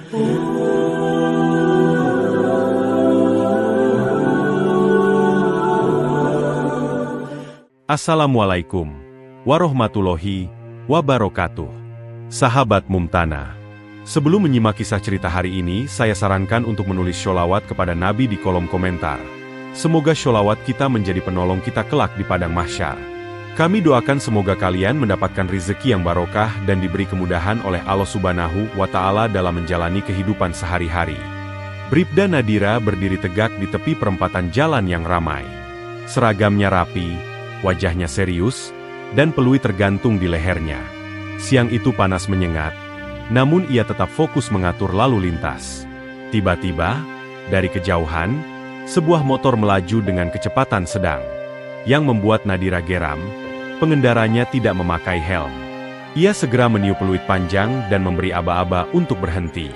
Assalamualaikum warahmatullahi wabarakatuh. Sahabat Mumtana, sebelum menyimak kisah cerita hari ini, saya sarankan untuk menulis sholawat kepada Nabi di kolom komentar. Semoga sholawat kita menjadi penolong kita kelak di padang mahsyar. Kami doakan semoga kalian mendapatkan rezeki yang barokah dan diberi kemudahan oleh Allah Subhanahu wa Ta'ala dalam menjalani kehidupan sehari-hari. Bribda Nadira berdiri tegak di tepi perempatan jalan yang ramai. Seragamnya rapi, wajahnya serius, dan peluit tergantung di lehernya. Siang itu panas menyengat, namun ia tetap fokus mengatur lalu lintas. Tiba-tiba, dari kejauhan, sebuah motor melaju dengan kecepatan sedang. Yang membuat Nadira geram, pengendaranya tidak memakai helm. Ia segera meniup peluit panjang dan memberi aba-aba untuk berhenti.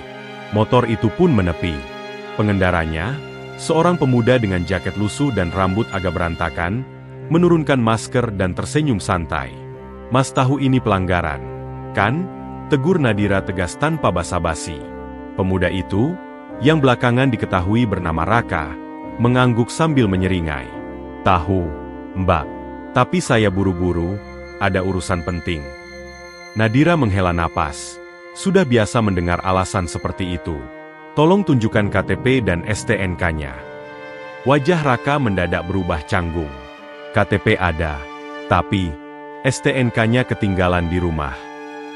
Motor itu pun menepi. Pengendaranya, seorang pemuda dengan jaket lusuh dan rambut agak berantakan, menurunkan masker dan tersenyum santai. "Mas tahu ini pelanggaran, kan?" tegur Nadira tegas tanpa basa-basi. Pemuda itu, yang belakangan diketahui bernama Raka, mengangguk sambil menyeringai. "Tahu, Mbak, tapi saya buru-buru, ada urusan penting." Nadira menghela napas. Sudah biasa mendengar alasan seperti itu. "Tolong tunjukkan KTP dan STNK-nya." Wajah Raka mendadak berubah canggung. "KTP ada, tapi STNK-nya ketinggalan di rumah."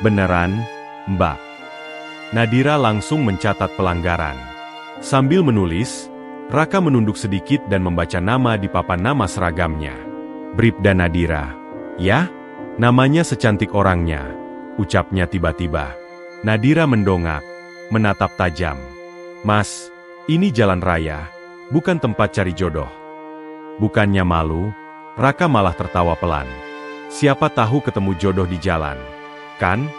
"Beneran, Mbak?" Nadira langsung mencatat pelanggaran. Sambil menulis, Raka menunduk sedikit dan membaca nama di papan nama seragamnya. "Bribda Nadira." "Ya, namanya secantik orangnya," ucapnya tiba-tiba. Nadira mendongak, menatap tajam. "Mas, ini jalan raya, bukan tempat cari jodoh." Bukannya malu, Raka malah tertawa pelan. "Siapa tahu ketemu jodoh di jalan, kan?"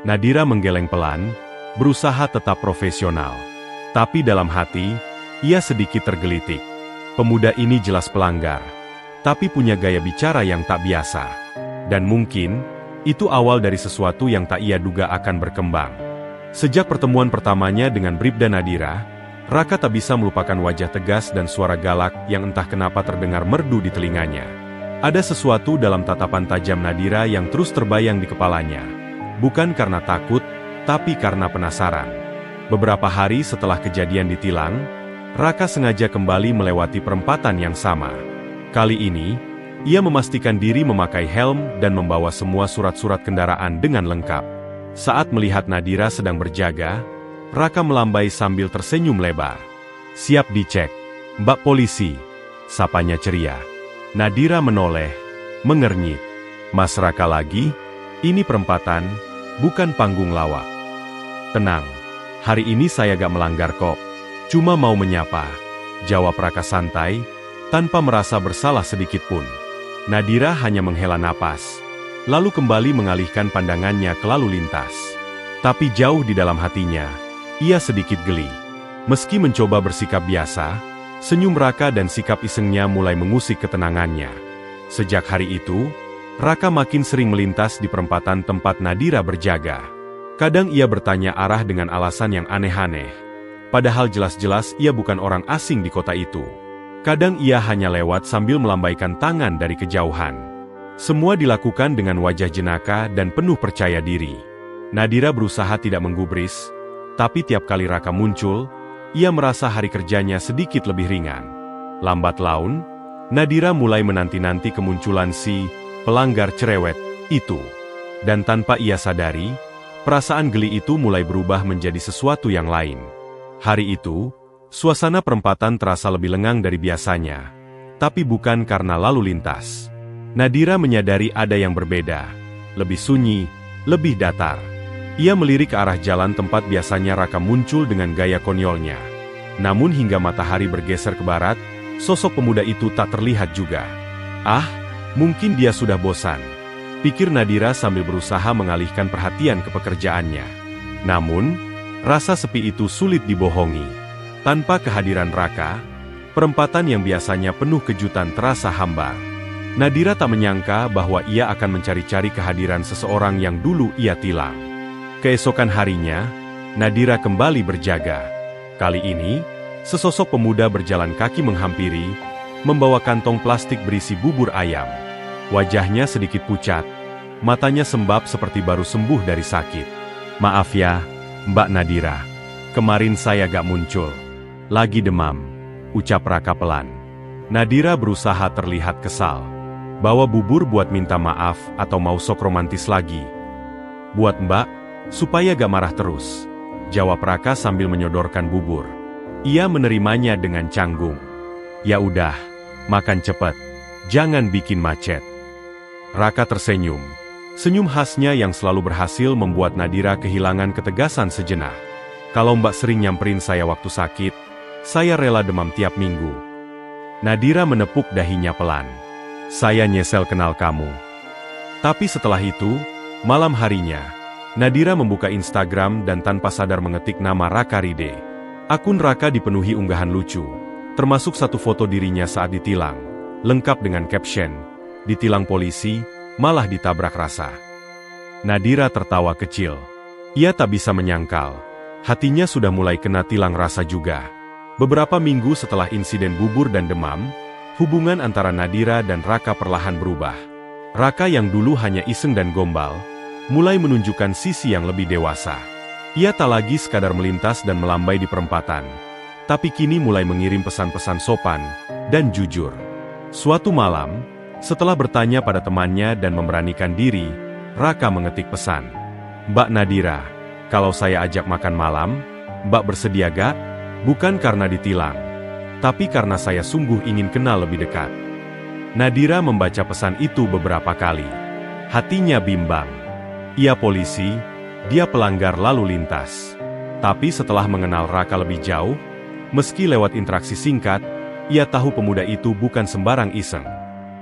Nadira menggeleng pelan, berusaha tetap profesional. Tapi dalam hati, ia sedikit tergelitik. Pemuda ini jelas pelanggar, tapi punya gaya bicara yang tak biasa. Dan mungkin, itu awal dari sesuatu yang tak ia duga akan berkembang. Sejak pertemuan pertamanya dengan Bribda Nadira, Raka tak bisa melupakan wajah tegas dan suara galak yang entah kenapa terdengar merdu di telinganya. Ada sesuatu dalam tatapan tajam Nadira yang terus terbayang di kepalanya. Bukan karena takut, tapi karena penasaran. Beberapa hari setelah kejadian ditilang, Raka sengaja kembali melewati perempatan yang sama. Kali ini, ia memastikan diri memakai helm dan membawa semua surat-surat kendaraan dengan lengkap. Saat melihat Nadira sedang berjaga, Raka melambai sambil tersenyum lebar. "Siap dicek, Mbak Polisi," sapanya ceria. Nadira menoleh, mengernyit. "Mas Raka lagi? Ini perempatan, bukan panggung lawak." "Tenang, hari ini saya gak melanggar kok. Cuma mau menyapa," jawab Raka santai, tanpa merasa bersalah sedikit pun. Nadira hanya menghela napas, lalu kembali mengalihkan pandangannya ke lalu lintas. Tapi jauh di dalam hatinya, ia sedikit geli. Meski mencoba bersikap biasa, senyum Raka dan sikap isengnya mulai mengusik ketenangannya. Sejak hari itu, Raka makin sering melintas di perempatan tempat Nadira berjaga. Kadang ia bertanya arah dengan alasan yang aneh-aneh, padahal jelas-jelas ia bukan orang asing di kota itu. Kadang ia hanya lewat sambil melambaikan tangan dari kejauhan. Semua dilakukan dengan wajah jenaka dan penuh percaya diri. Nadira berusaha tidak menggubris, tapi tiap kali Raka muncul, ia merasa hari kerjanya sedikit lebih ringan. Lambat laun, Nadira mulai menanti-nanti kemunculan si pelanggar cerewet itu. Dan tanpa ia sadari, perasaan geli itu mulai berubah menjadi sesuatu yang lain. Hari itu, suasana perempatan terasa lebih lengang dari biasanya. Tapi bukan karena lalu lintas. Nadira menyadari ada yang berbeda. Lebih sunyi, lebih datar. Ia melirik ke arah jalan tempat biasanya Raka muncul dengan gaya konyolnya. Namun hingga matahari bergeser ke barat, sosok pemuda itu tak terlihat juga. "Ah, mungkin dia sudah bosan," pikir Nadira sambil berusaha mengalihkan perhatian ke pekerjaannya. Namun, rasa sepi itu sulit dibohongi. Tanpa kehadiran Raka, perempatan yang biasanya penuh kejutan terasa hambar. Nadira tak menyangka bahwa ia akan mencari-cari kehadiran seseorang yang dulu ia tilang. Keesokan harinya, Nadira kembali berjaga. Kali ini, sesosok pemuda berjalan kaki menghampiri, membawa kantong plastik berisi bubur ayam. Wajahnya sedikit pucat, matanya sembab seperti baru sembuh dari sakit. "Maaf ya, Mbak Nadira. Kemarin saya gak muncul. Lagi demam," ucap Raka pelan. Nadira berusaha terlihat kesal. "Bawa bubur buat minta maaf atau mau sok romantis lagi?" "Buat Mbak, supaya gak marah terus," jawab Raka sambil menyodorkan bubur. Ia menerimanya dengan canggung. "Ya udah, makan cepet. Jangan bikin macet." Raka tersenyum. Senyum khasnya yang selalu berhasil membuat Nadira kehilangan ketegasan sejenak. "Kalau Mbak sering nyamperin saya waktu sakit, saya rela demam tiap minggu." Nadira menepuk dahinya pelan. "Saya nyesel kenal kamu." Tapi setelah itu, malam harinya, Nadira membuka Instagram dan tanpa sadar mengetik nama Raka Ride. Akun Raka dipenuhi unggahan lucu, termasuk satu foto dirinya saat ditilang, lengkap dengan caption, "Ditilang polisi, malah ditabrak rasa." Nadira tertawa kecil. Ia tak bisa menyangkal, hatinya sudah mulai kena tilang rasa juga. Beberapa minggu setelah insiden bubur dan demam, hubungan antara Nadira dan Raka perlahan berubah. Raka yang dulu hanya iseng dan gombal, mulai menunjukkan sisi yang lebih dewasa. Ia tak lagi sekadar melintas dan melambai di perempatan, tapi kini mulai mengirim pesan-pesan sopan dan jujur. Suatu malam, setelah bertanya pada temannya dan memberanikan diri, Raka mengetik pesan. "Mbak Nadira, kalau saya ajak makan malam, Mbak bersedia gak? Bukan karena ditilang, tapi karena saya sungguh ingin kenal lebih dekat." Nadira membaca pesan itu beberapa kali. Hatinya bimbang. Ia polisi, dia pelanggar lalu lintas. Tapi setelah mengenal Raka lebih jauh, meski lewat interaksi singkat, ia tahu pemuda itu bukan sembarang iseng.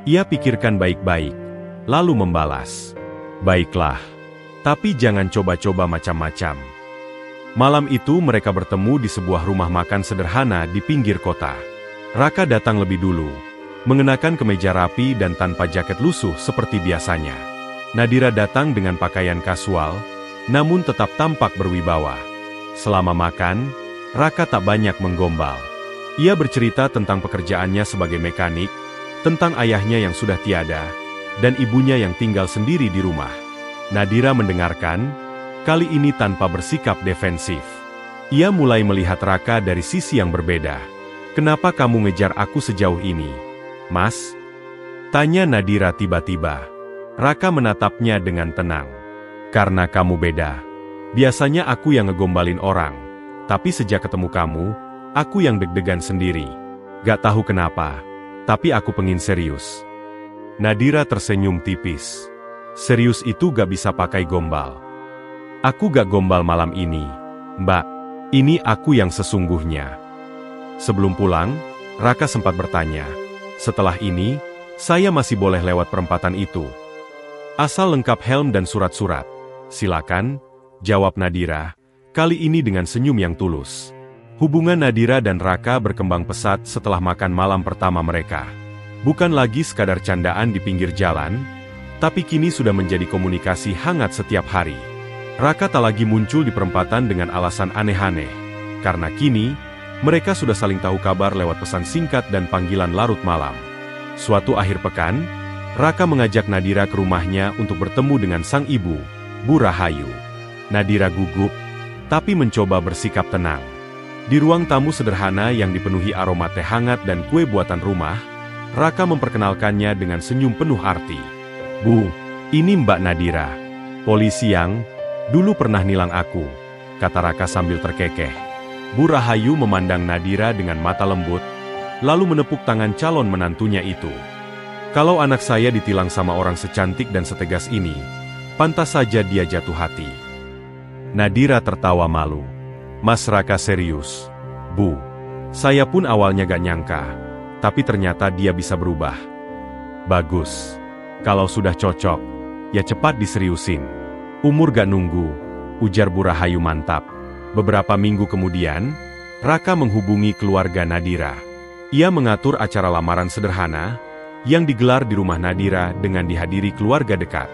Ia pikirkan baik-baik, lalu membalas, "Baiklah, tapi jangan coba-coba macam-macam." Malam itu mereka bertemu di sebuah rumah makan sederhana di pinggir kota. Raka datang lebih dulu, mengenakan kemeja rapi dan tanpa jaket lusuh seperti biasanya. Nadira datang dengan pakaian kasual, namun tetap tampak berwibawa. Selama makan, Raka tak banyak menggombal. Ia bercerita tentang pekerjaannya sebagai mekanik, tentang ayahnya yang sudah tiada, dan ibunya yang tinggal sendiri di rumah. Nadira mendengarkan, kali ini tanpa bersikap defensif. Ia mulai melihat Raka dari sisi yang berbeda. "Kenapa kamu ngejar aku sejauh ini, Mas?" tanya Nadira tiba-tiba. Raka menatapnya dengan tenang. "Karena kamu beda. Biasanya aku yang ngegombalin orang, tapi sejak ketemu kamu, aku yang deg-degan sendiri. Gak tahu kenapa, tapi aku pengen serius." Nadira tersenyum tipis. "Serius itu gak bisa pakai gombal." "Aku gak gombal malam ini, Mbak. Ini aku yang sesungguhnya." Sebelum pulang, Raka sempat bertanya, "Setelah ini, saya masih boleh lewat perempatan itu?" "Asal lengkap helm dan surat-surat." "Silakan," jawab Nadira, kali ini dengan senyum yang tulus. Hubungan Nadira dan Raka berkembang pesat setelah makan malam pertama mereka. Bukan lagi sekadar candaan di pinggir jalan, tapi kini sudah menjadi komunikasi hangat setiap hari. Raka tak lagi muncul di perempatan dengan alasan aneh-aneh, karena kini, mereka sudah saling tahu kabar lewat pesan singkat dan panggilan larut malam. Suatu akhir pekan, Raka mengajak Nadira ke rumahnya untuk bertemu dengan sang ibu, Bu Rahayu. Nadira gugup, tapi mencoba bersikap tenang. Di ruang tamu sederhana yang dipenuhi aroma teh hangat dan kue buatan rumah, Raka memperkenalkannya dengan senyum penuh arti. "Bu, ini Mbak Nadira, polisi yang dulu pernah nilang aku," kata Raka sambil terkekeh. Bu Rahayu memandang Nadira dengan mata lembut, lalu menepuk tangan calon menantunya itu. "Kalau anak saya ditilang sama orang secantik dan setegas ini, pantas saja dia jatuh hati." Nadira tertawa malu. "Mas Raka serius, Bu. Saya pun awalnya gak nyangka, tapi ternyata dia bisa berubah." "Bagus. Kalau sudah cocok, ya cepat diseriusin. Umur gak nunggu," ujar Bu Rahayu mantap. Beberapa minggu kemudian, Raka menghubungi keluarga Nadira. Ia mengatur acara lamaran sederhana, yang digelar di rumah Nadira dengan dihadiri keluarga dekat.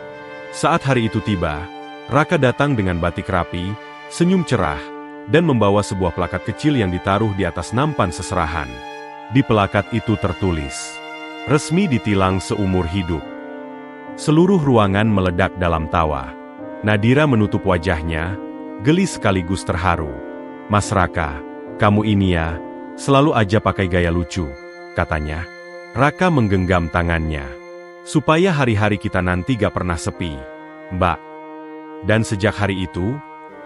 Saat hari itu tiba, Raka datang dengan batik rapi, senyum cerah, dan membawa sebuah plakat kecil yang ditaruh di atas nampan seserahan. Di plakat itu tertulis, "Resmi ditilang seumur hidup." Seluruh ruangan meledak dalam tawa. Nadira menutup wajahnya, geli sekaligus terharu. "Mas Raka, kamu ini ya, selalu aja pakai gaya lucu," katanya. Raka menggenggam tangannya. "Supaya hari-hari kita nanti gak pernah sepi, Mbak." Dan sejak hari itu,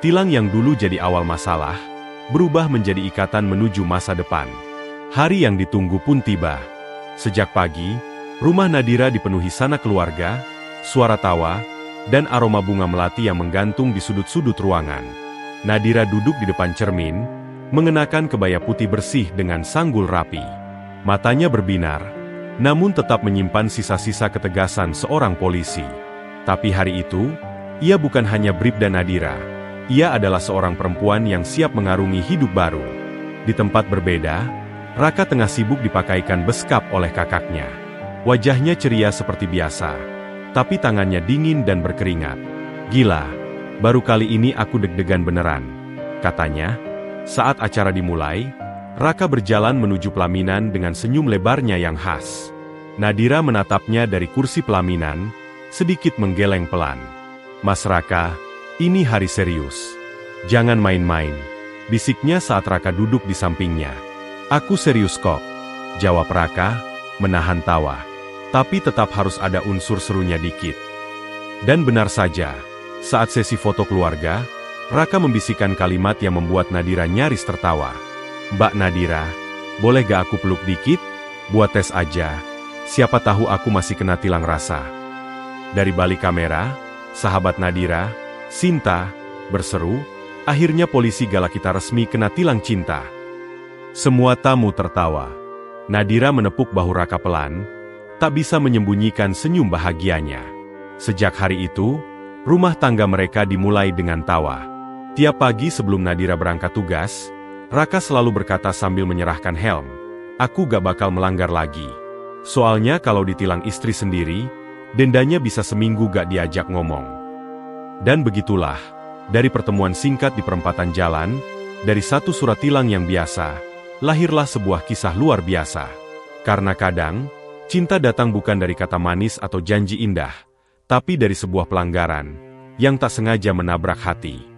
tilang yang dulu jadi awal masalah, berubah menjadi ikatan menuju masa depan. Hari yang ditunggu pun tiba. Sejak pagi, rumah Nadira dipenuhi sanak keluarga, suara tawa, dan aroma bunga melati yang menggantung di sudut-sudut ruangan. Nadira duduk di depan cermin, mengenakan kebaya putih bersih dengan sanggul rapi. Matanya berbinar, namun tetap menyimpan sisa-sisa ketegasan seorang polisi. Tapi hari itu, ia bukan hanya Bribda Nadira. Ia adalah seorang perempuan yang siap mengarungi hidup baru. Di tempat berbeda, Raka tengah sibuk dipakaikan beskap oleh kakaknya. Wajahnya ceria seperti biasa, tapi tangannya dingin dan berkeringat. "Gila, baru kali ini aku deg-degan beneran," katanya. Saat acara dimulai, Raka berjalan menuju pelaminan dengan senyum lebarnya yang khas. Nadira menatapnya dari kursi pelaminan, sedikit menggeleng pelan. "Mas Raka, ini hari serius. Jangan main-main," bisiknya saat Raka duduk di sampingnya. "Aku serius kok," jawab Raka, menahan tawa. Tapi tetap harus ada unsur serunya dikit. Dan benar saja, saat sesi foto keluarga, Raka membisikkan kalimat yang membuat Nadira nyaris tertawa. "Mbak Nadira, boleh gak aku peluk dikit? Buat tes aja, siapa tahu aku masih kena tilang rasa." Dari balik kamera, sahabat Nadira, Sinta, berseru, "Akhirnya polisi galak kita resmi kena tilang cinta." Semua tamu tertawa. Nadira menepuk bahu Raka pelan, tak bisa menyembunyikan senyum bahagianya. Sejak hari itu, rumah tangga mereka dimulai dengan tawa. Tiap pagi sebelum Nadira berangkat tugas, Raka selalu berkata sambil menyerahkan helm, "Aku gak bakal melanggar lagi. Soalnya kalau ditilang istri sendiri, dendanya bisa seminggu gak diajak ngomong." Dan begitulah, dari pertemuan singkat di perempatan jalan, dari satu surat tilang yang biasa, lahirlah sebuah kisah luar biasa. Karena kadang, cinta datang bukan dari kata manis atau janji indah, tapi dari sebuah pelanggaran yang tak sengaja menabrak hati.